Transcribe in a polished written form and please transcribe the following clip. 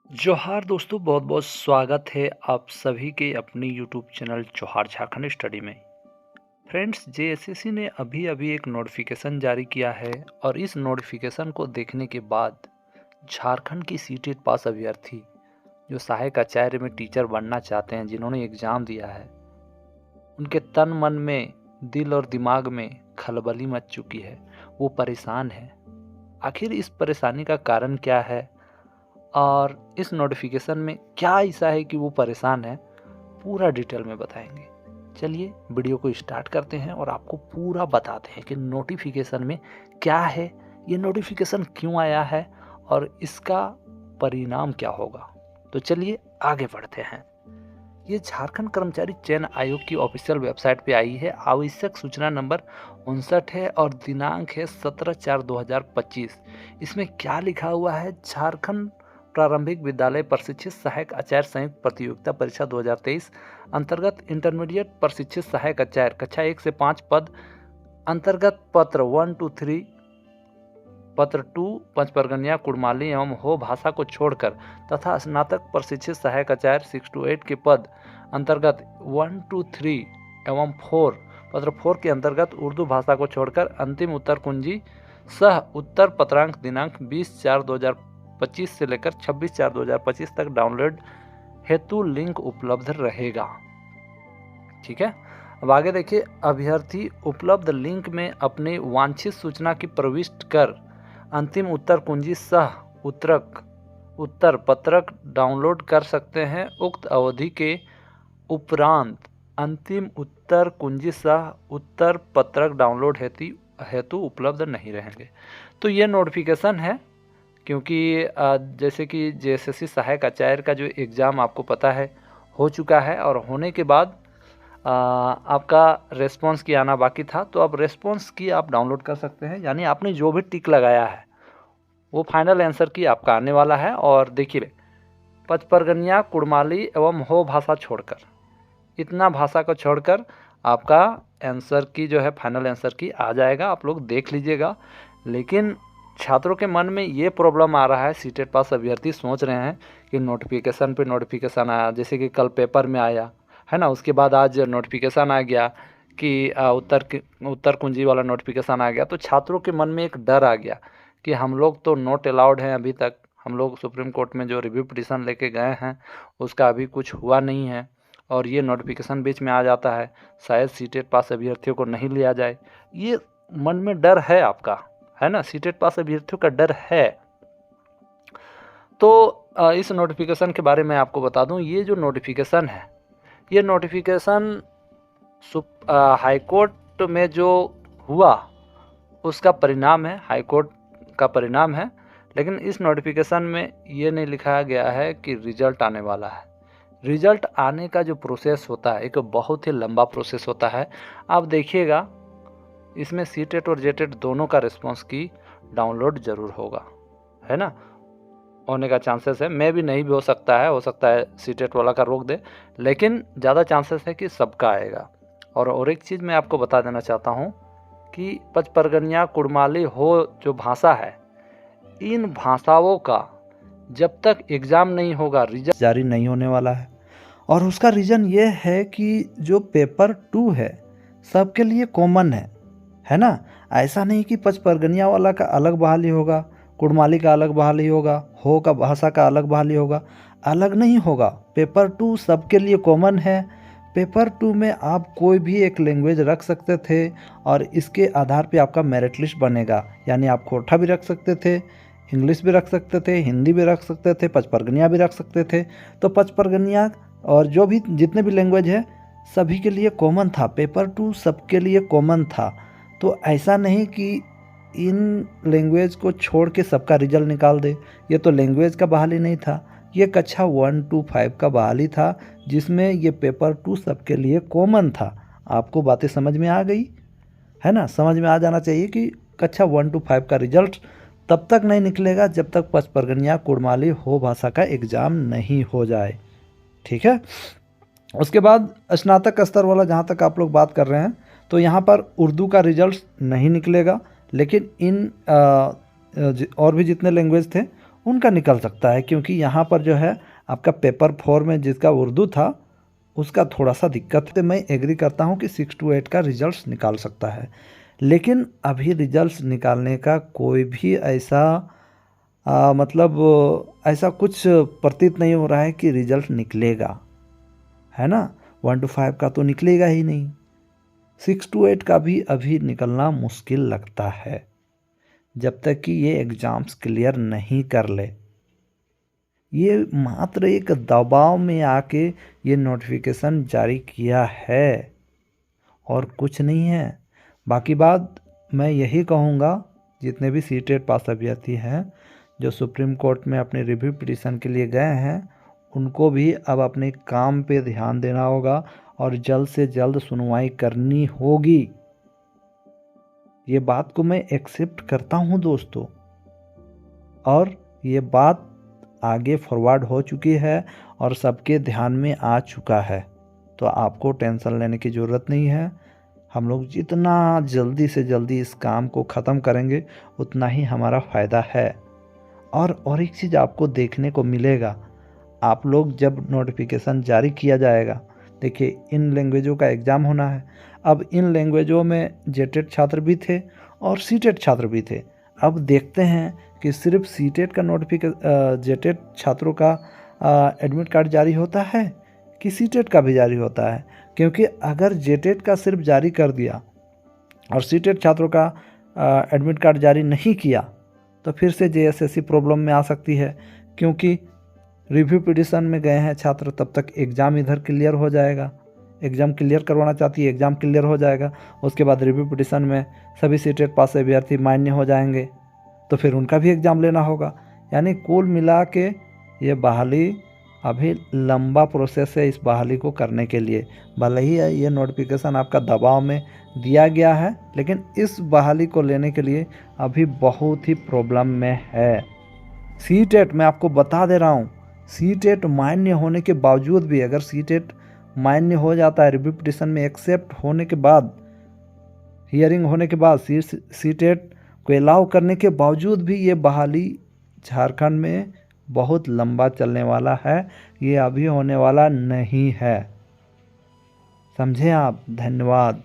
जोहार दोस्तों, बहुत बहुत स्वागत है आप सभी के अपने यूट्यूब चैनल जोहार झारखंड स्टडी में। फ्रेंड्स, जेएसएससी ने अभी अभी एक नोटिफिकेशन जारी किया है और इस नोटिफिकेशन को देखने के बाद झारखंड की सीटेट पास अभ्यर्थी जो सहायक आचार्य में टीचर बनना चाहते हैं, जिन्होंने एग्ज़ाम दिया है, उनके तन मन में, दिल और दिमाग में खलबली मच चुकी है। वो परेशान है। आखिर इस परेशानी का कारण क्या है और इस नोटिफिकेशन में क्या ऐसा है कि वो परेशान है, पूरा डिटेल में बताएंगे। चलिए वीडियो को स्टार्ट करते हैं और आपको पूरा बताते हैं कि नोटिफिकेशन में क्या है, ये नोटिफिकेशन क्यों आया है और इसका परिणाम क्या होगा। तो चलिए आगे बढ़ते हैं। ये झारखंड कर्मचारी चयन आयोग की ऑफिशियल वेबसाइट पे आई है। आवश्यक सूचना नंबर 59 है और दिनांक है 17/4/2025। इसमें क्या लिखा हुआ है? झारखंड प्रारंभिक विद्यालय प्रशिक्षित सहायक आचार्य संयुक्त प्रतियोगिता परीक्षा 2023 अंतर्गत इंटरमीडिएट प्रशिक्षित सहायक आचार्य कक्षा 1 से 5 पद अंतर्गत पत्र 1 to 3 पत्र 2 पंचपरगनिया कुड़माली एवं हो भाषा को छोड़कर तथा स्नातक प्रशिक्षित सहायक आचार्य 6 to 8 के पद अंतर्गत 1 to 3 एवं 4 पत्र 4 के अंतर्गत उर्दू भाषा को छोड़कर अंतिम उत्तर कुंजी सह उत्तर पत्रांक दिनांक 20/4/2025 से लेकर 26/4/2025 तक डाउनलोड हेतु लिंक उपलब्ध रहेगा। ठीक है, अब आगे देखिए। अभ्यर्थी उपलब्ध लिंक में अपनी वांछित सूचना की प्रविष्ट कर अंतिम उत्तर कुंजी सह उत्तर पत्रक डाउनलोड कर सकते हैं। उक्त अवधि के उपरांत अंतिम उत्तर कुंजी सह उत्तर पत्रक डाउनलोड हेतु उपलब्ध नहीं रहेंगे। तो ये नोटिफिकेशन है, क्योंकि जैसे कि जेएसएससी सहायक आचार्य का जो एग्ज़ाम आपको पता है हो चुका है और होने के बाद आपका रेस्पॉन्स की आना बाकी था। तो अब रेस्पॉन्स की आप डाउनलोड कर सकते हैं, यानी आपने जो भी टिक लगाया है वो फाइनल आंसर की आपका आने वाला है। और देखिए, पचपरगनिया कुड़माली एवं हो भाषा छोड़कर, इतना भाषा को छोड़कर आपका आंसर की जो है फाइनल आंसर की आ जाएगा। आप लोग देख लीजिएगा। लेकिन छात्रों के मन में ये प्रॉब्लम आ रहा है, सीटेट पास अभ्यर्थी सोच रहे हैं कि नोटिफिकेशन पे नोटिफिकेशन आया, जैसे कि कल पेपर में आया है ना, उसके बाद आज नोटिफिकेशन आ गया कि उत्तर कुंजी वाला नोटिफिकेशन आ गया। तो छात्रों के मन में एक डर आ गया कि हम लोग तो नॉट अलाउड हैं अभी तक। हम लोग सुप्रीम कोर्ट में जो रिव्यू पिटीशन लेके गए हैं उसका अभी कुछ हुआ नहीं है और ये नोटिफिकेशन बीच में आ जाता है, शायद सीटेट पास अभ्यर्थियों को नहीं लिया जाए। ये मन में डर है आपका, है ना, सीटेट पास अभ्यर्थियों का डर है। तो इस नोटिफिकेशन के बारे में आपको बता दूं, ये जो नोटिफिकेशन है, ये नोटिफिकेशन हाईकोर्ट में जो हुआ उसका परिणाम है, हाईकोर्ट का परिणाम है। लेकिन इस नोटिफिकेशन में ये नहीं लिखा गया है कि रिजल्ट आने वाला है। रिजल्ट आने का जो प्रोसेस होता है एक बहुत ही लंबा प्रोसेस होता है। आप देखिएगा, इसमें सीटेट और जेटेट दोनों का रिस्पॉन्स की डाउनलोड ज़रूर होगा, है ना, होने का चांसेस है। मैं भी नहीं भी हो सकता है सीटेट वाला का रोक दे, लेकिन ज़्यादा चांसेस है कि सबका आएगा। और एक चीज़ मैं आपको बता देना चाहता हूँ कि पचपरगनिया कुड़माली हो जो भाषा है, इन भाषाओं का जब तक एग्ज़ाम नहीं होगा रिजल्ट जारी नहीं होने वाला है। और उसका रीज़न ये है कि जो पेपर 2 है सबके लिए कॉमन है ना। ऐसा नहीं कि पचपरगनिया वाला का अलग बहाली होगा, कुड़माली का अलग बहाली होगा, हो का भाषा का अलग बहाली होगा, अलग नहीं होगा। पेपर 2 सबके लिए कॉमन है। पेपर 2 में आप कोई भी एक लैंग्वेज रख सकते थे और इसके आधार पे आपका मेरिट लिस्ट बनेगा। यानी आप खोरठा भी रख सकते थे, इंग्लिश भी रख सकते थे, हिंदी भी रख सकते थे, पचपरगनिया भी रख सकते थे। तो पचपरगनिया और जो भी जितने भी लैंग्वेज है सभी के लिए कॉमन था। पेपर 2 सबके लिए कॉमन था। तो ऐसा नहीं कि इन लैंग्वेज को छोड़ के सबका रिजल्ट निकाल दे। ये तो लैंग्वेज का बहाली नहीं था, ये कक्षा 1 to 5 का बहाली था, जिसमें ये पेपर 2 सबके लिए कॉमन था। आपको बातें समझ में आ गई, है ना। समझ में आ जाना चाहिए कि कक्षा 1 to 5 का रिजल्ट तब तक नहीं निकलेगा जब तक पचपरगनिया कुड़माली हो भाषा का एग्ज़ाम नहीं हो जाए। ठीक है। उसके बाद स्नातक स्तर वाला जहाँ तक आप लोग बात कर रहे हैं, तो यहाँ पर उर्दू का रिजल्ट नहीं निकलेगा, लेकिन इन और भी जितने लैंग्वेज थे उनका निकल सकता है, क्योंकि यहाँ पर जो है आपका पेपर 4 में जिसका उर्दू था उसका थोड़ा सा दिक्कत है। मैं एग्री करता हूँ कि 6 to 8 का रिजल्ट्स निकाल सकता है, लेकिन अभी रिजल्ट्स निकालने का कोई भी ऐसा मतलब ऐसा कुछ प्रतीत नहीं हो रहा है कि रिजल्ट निकलेगा, है ना। 1 to 5 का तो निकलेगा ही नहीं, 6 to 8 का भी अभी निकलना मुश्किल लगता है, जब तक कि ये एग्ज़ाम्स क्लियर नहीं कर ले। ये मात्र एक दबाव में आके ये नोटिफिकेशन जारी किया है और कुछ नहीं है। बाकी बात मैं यही कहूँगा, जितने भी सीटेट पास अभ्यर्थी हैं जो सुप्रीम कोर्ट में अपने रिव्यू पिटीशन के लिए गए हैं, उनको भी अब अपने काम पे ध्यान देना होगा और जल्द से जल्द सुनवाई करनी होगी। ये बात को मैं एक्सेप्ट करता हूँ दोस्तों, और ये बात आगे फॉरवर्ड हो चुकी है और सबके ध्यान में आ चुका है, तो आपको टेंशन लेने की ज़रूरत नहीं है। हम लोग जितना जल्दी से जल्दी इस काम को ख़त्म करेंगे उतना ही हमारा फ़ायदा है। और एक चीज़ आपको देखने को मिलेगा, आप लोग जब नोटिफिकेशन जारी किया जाएगा, देखिए इन लैंग्वेजों का एग्ज़ाम होना है। अब इन लैंग्वेजों में जेटेट छात्र भी थे और सीटेट छात्र भी थे। अब देखते हैं कि सिर्फ सीटेट का जेटेट छात्रों का एडमिट कार्ड जारी होता है कि सीटेट का भी जारी होता है, क्योंकि अगर जेटेट का सिर्फ जारी कर दिया और सीटेट छात्रों का एडमिट कार्ड जारी नहीं किया तो फिर से जेएसएससी प्रॉब्लम में आ सकती है, क्योंकि रिव्यू पिटीशन में गए हैं छात्र, तब तक एग्ज़ाम इधर क्लियर हो जाएगा। एग्ज़ाम क्लियर करवाना चाहती है, एग्ज़ाम क्लियर हो जाएगा, उसके बाद रिव्यू पिटीशन में सभी सीटेट पास अभ्यर्थी मान्य हो जाएंगे, तो फिर उनका भी एग्ज़ाम लेना होगा। यानी कुल मिला के ये बहाली अभी लंबा प्रोसेस है इस बहाली को करने के लिए। भले ही ये नोटिफिकेशन आपका दबाव में दिया गया है, लेकिन इस बहाली को लेने के लिए अभी बहुत ही प्रॉब्लम में है। सीटेट मैं आपको बता दे रहा हूँ, सीटेट मान्य होने के बावजूद भी, अगर सीटेट मान्य हो जाता है रिव्यू पिटीशन में एक्सेप्ट होने के बाद, हियरिंग होने के बाद, सीटेट को अलाउ करने के बावजूद भी ये बहाली झारखंड में बहुत लंबा चलने वाला है, ये अभी होने वाला नहीं है। समझे आप? धन्यवाद।